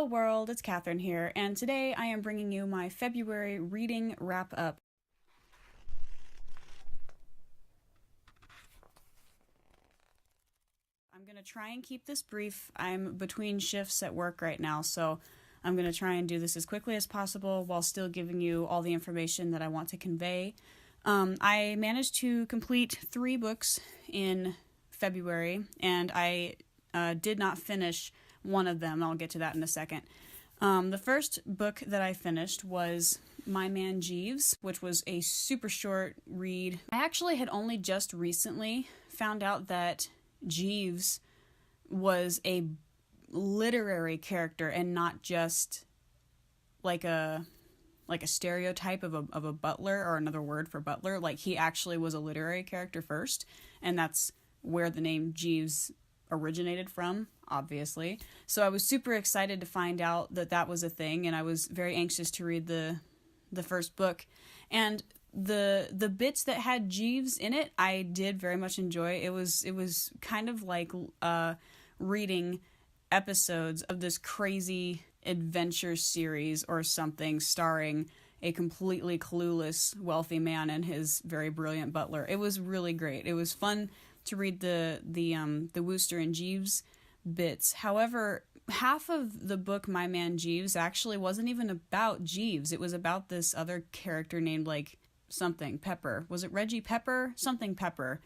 Hello world, it's Catherine here, and today I am bringing you my February reading wrap-up. I'm going to try and keep this brief. I'm between shifts at work right now, so I'm going to try and do this as quickly as possible while still giving you all the information that I want to convey. I managed to complete 3 books in February, and I did not finish one of them. I'll get to that in a second. The first book that I finished was My Man Jeeves, which was a super short read. I actually had only just recently found out that Jeeves was a literary character and not just like a stereotype of a butler, or another word for butler. Like, he actually was a literary character first, and that's where the name Jeeves originated from, obviously. So I was super excited to find out that that was a thing, and I was very anxious to read the first book. And the bits that had Jeeves in it, I did very much enjoy. It was kind of like reading episodes of this crazy adventure series or something, starring a completely clueless wealthy man and his very brilliant butler. It was really great. It was fun to read the Wooster and Jeeves bits. However, half of the book My Man Jeeves actually wasn't even about Jeeves. It was about this other character named like something Pepper. Was it Reggie Pepper? Something Pepper.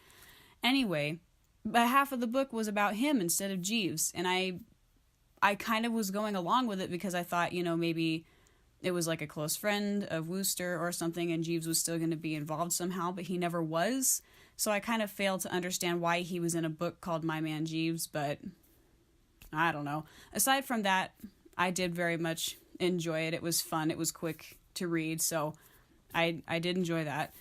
Anyway, but half of the book was about him instead of Jeeves, and I kind of was going along with it because I thought, maybe it was like a close friend of Wooster or something, and Jeeves was still going to be involved somehow, but he never was. So I kind of failed to understand why he was in a book called My Man Jeeves, but I don't know. Aside from that, I did very much enjoy it. It was fun. It was quick to read, so I did enjoy that.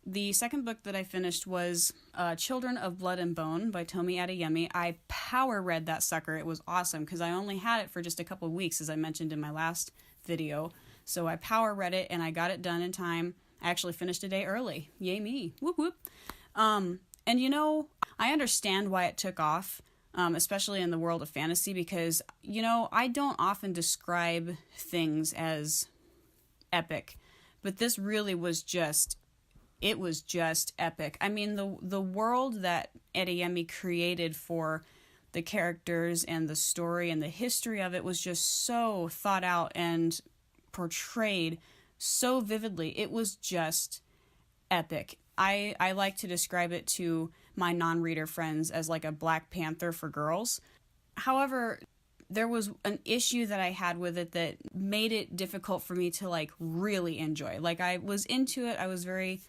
The second book that I finished was Children of Blood and Bone by Tomi Adeyemi. I power read that sucker. It was awesome because I only had it for just a couple of weeks, as I mentioned in my last video. So I power read it, and I got it done in time. I actually finished a day early. Yay me. Whoop whoop. And I understand why it took off, especially in the world of fantasy, because, I don't often describe things as epic, but this really was just epic. I mean, the world that Adeyemi created for the characters and the story and the history of it was just so thought out and portrayed so vividly. It was just epic. I like to describe it to my non-reader friends as like a Black Panther for girls. However, there was an issue that I had with it that made it difficult for me to like really enjoy. Like, I was into it. I was very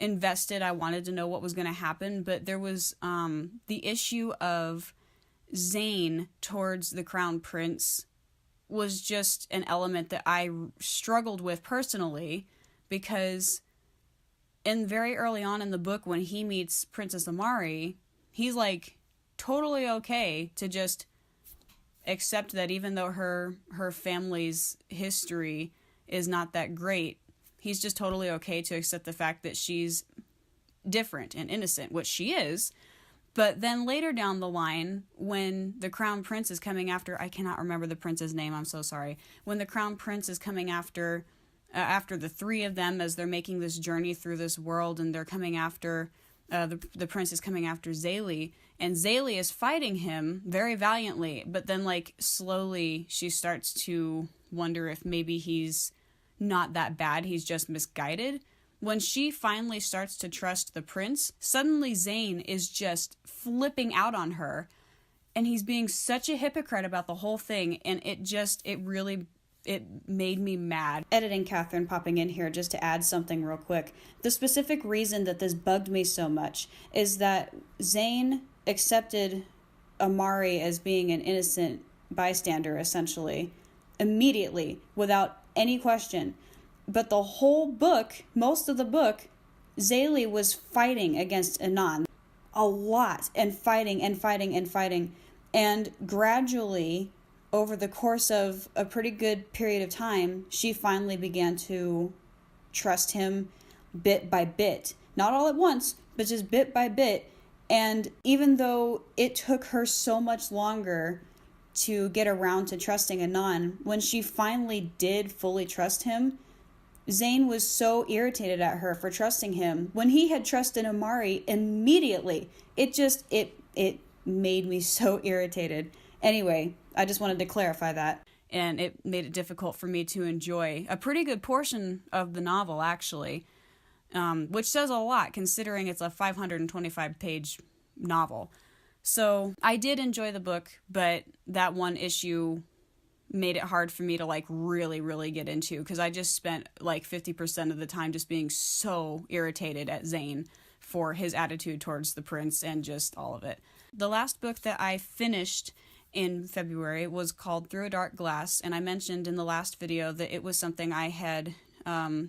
invested. I wanted to know what was going to happen, but there was the issue of Zane towards the Crown Prince was just an element that I struggled with personally, because very early on in the book, when he meets Princess Amari, he's like totally okay to just accept that even though her family's history is not that great, he's just totally okay to accept the fact that she's different and innocent, which she is. But then later down the line, when the Crown Prince is coming after, I cannot remember the prince's name, I'm so sorry. When the Crown Prince is coming after the 3 of them, as they're making this journey through this world, and they're coming after, the prince is coming after Zaylee, and Zaylee is fighting him very valiantly, but then like slowly she starts to wonder if maybe he's not that bad, he's just misguided. When she finally starts to trust the prince, suddenly Zane is just flipping out on her, and he's being such a hypocrite about the whole thing, and it made me mad. Editing Catherine popping in here just to add something real quick. The specific reason that this bugged me so much is that Zane accepted Amari as being an innocent bystander, essentially, immediately, without any question. But the whole book, most of the book, Zaylee was fighting against Anan a lot, and fighting and fighting and fighting. And gradually, over the course of a pretty good period of time, she finally began to trust him bit by bit. Not all at once, but just bit by bit. And even though it took her so much longer to get around to trusting Anon, when she finally did fully trust him, Zane was so irritated at her for trusting him when he had trusted Amari immediately. It made me so irritated. Anyway, I just wanted to clarify that. And it made it difficult for me to enjoy a pretty good portion of the novel, actually, which says a lot considering it's a 525-page novel. So I did enjoy the book, but that one issue made it hard for me to like really, really get into, because I just spent like 50% of the time just being so irritated at Zane for his attitude towards the prince and just all of it. The last book that I finished in February was called Through a Dark Glass, and I mentioned in the last video that it was something I had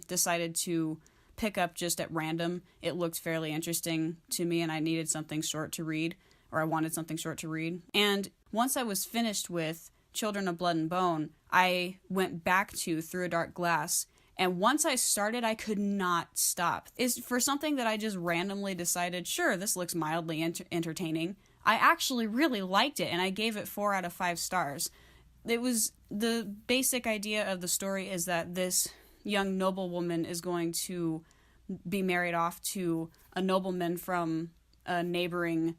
decided to pick up just at random. It looked fairly interesting to me, and I needed something short to read, or I wanted something short to read. And once I was finished with Children of Blood and Bone, I went back to Through a Dark Glass, and once I started, I could not stop. It's for something that I just randomly decided, sure, this looks mildly entertaining. I actually really liked it, and I gave it 4 out of 5 stars. It was, the basic idea of the story is that this young noblewoman is going to be married off to a nobleman from a neighboring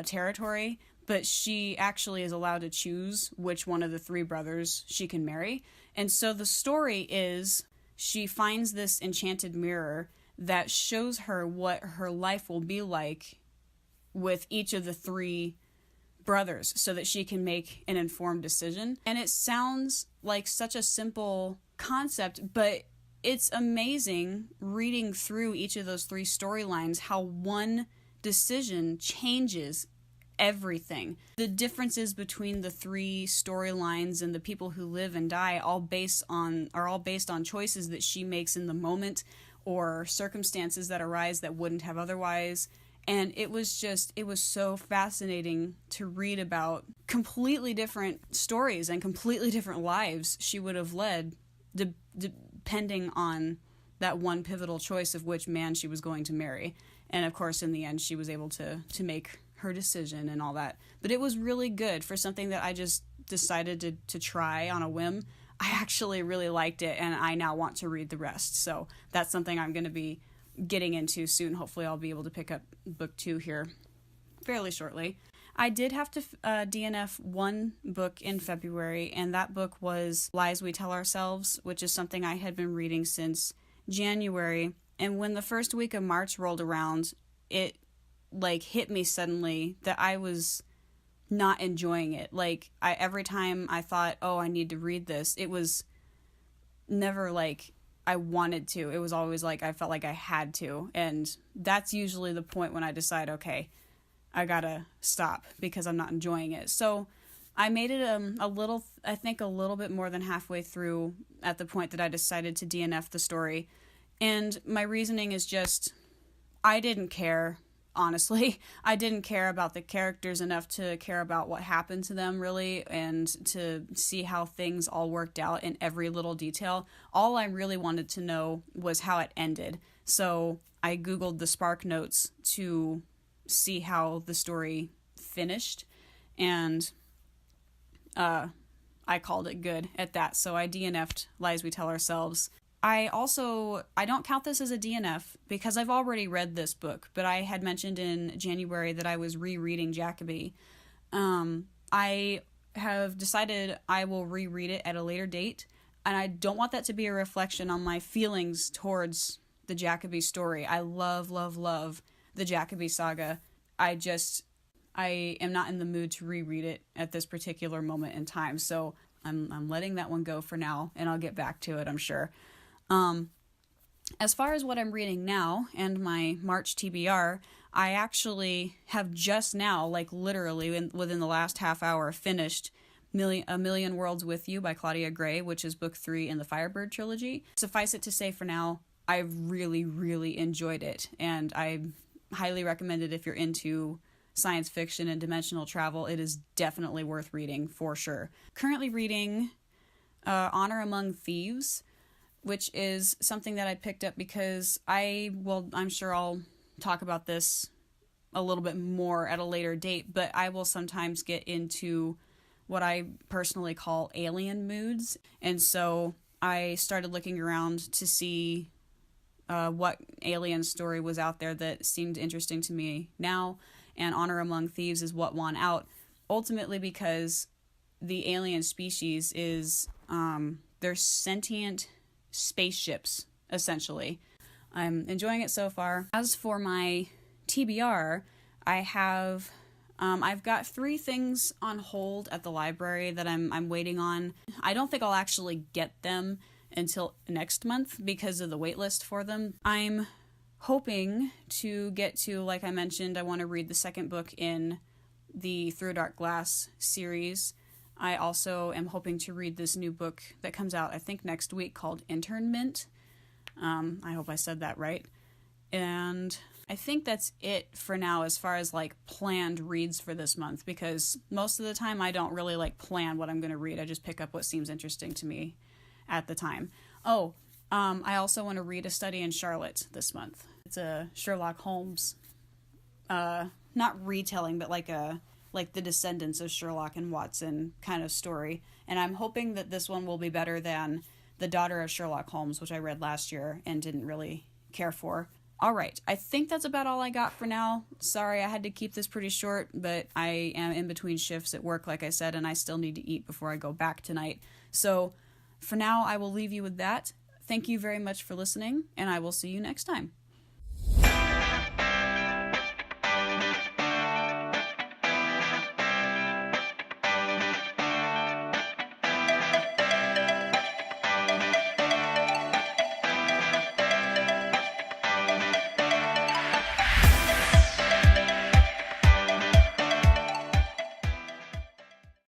territory, but she actually is allowed to choose which one of the 3 brothers she can marry. And so the story is she finds this enchanted mirror that shows her what her life will be like with each of the 3 brothers so that she can make an informed decision. And it sounds like such a simple concept, but it's amazing reading through each of those 3 storylines how one decision changes everything. The differences between the 3 storylines and the people who live and die are all based on choices that she makes in the moment or circumstances that arise that wouldn't have otherwise. And it was so fascinating to read about completely different stories and completely different lives she would have led depending on that one pivotal choice of which man she was going to marry. And of course, in the end, she was able to make her decision and all that. But it was really good for something that I just decided to try on a whim. I actually really liked it, and I now want to read the rest. So that's something I'm going to be getting into soon. Hopefully I'll be able to pick up book 2 here fairly shortly. I did have to DNF one book in February, and that book was Lies We Tell Ourselves, which is something I had been reading since January. And when the first week of March rolled around, it like hit me suddenly that I was not enjoying it. Like every time I thought, oh, I need to read this, it was never like I wanted to. It was always like I felt like I had to. And that's usually the point when I decide, okay, I gotta stop because I'm not enjoying it. So I made it a little bit more than halfway through at the point that I decided to DNF the story. And my reasoning is just, I didn't care, honestly. I didn't care about the characters enough to care about what happened to them, really, and to see how things all worked out in every little detail. All I really wanted to know was how it ended. So I Googled the Spark Notes to see how the story finished, and I called it good at that. So I DNF'd Lies We Tell Ourselves. I don't count this as a DNF because I've already read this book, but I had mentioned in January that I was rereading Jacoby. I have decided I will reread it at a later date, and I don't want that to be a reflection on my feelings towards the Jacoby story. I love, love, love the Jacoby saga. I am not in the mood to reread it at this particular moment in time, so I'm letting that one go for now, and I'll get back to it, I'm sure. As far as what I'm reading now and my March TBR, I actually have just now, like literally within the last half hour, finished A Million Worlds With You by Claudia Gray, which is book 3 in the Firebird trilogy. Suffice it to say for now, I've really, really enjoyed it, and I highly recommend it if you're into science fiction and dimensional travel. It is definitely worth reading, for sure. Currently reading Honor Among Thieves, which is something that I picked up because I'm sure I'll talk about this a little bit more at a later date, but I will sometimes get into what I personally call alien moods. And so I started looking around to see what alien story was out there that seemed interesting to me now, and Honor Among Thieves is what won out, ultimately because the alien species is, they're sentient spaceships, essentially. I'm enjoying it so far. As for my TBR, I've got 3 things on hold at the library that I'm waiting on. I don't think I'll actually get them until next month because of the wait list for them. I'm hoping to get to, like I mentioned, I want to read the second book in the Through a Dark Glass series. I also am hoping to read this new book that comes out, I think, next week called Internment. I hope I said that right. And I think that's it for now as far as like planned reads for this month, because most of the time I don't really like plan what I'm going to read. I just pick up what seems interesting to me at the time. I also want to read A Study in Charlotte this month. It's a Sherlock Holmes, not retelling, but like the descendants of Sherlock and Watson kind of story. And I'm hoping that this one will be better than The Daughter of Sherlock Holmes, which I read last year and didn't really care for. All right, I think that's about all I got for now. Sorry, I had to keep this pretty short, but I am in between shifts at work, like I said, and I still need to eat before I go back tonight. So for now, I will leave you with that. Thank you very much for listening, and I will see you next time.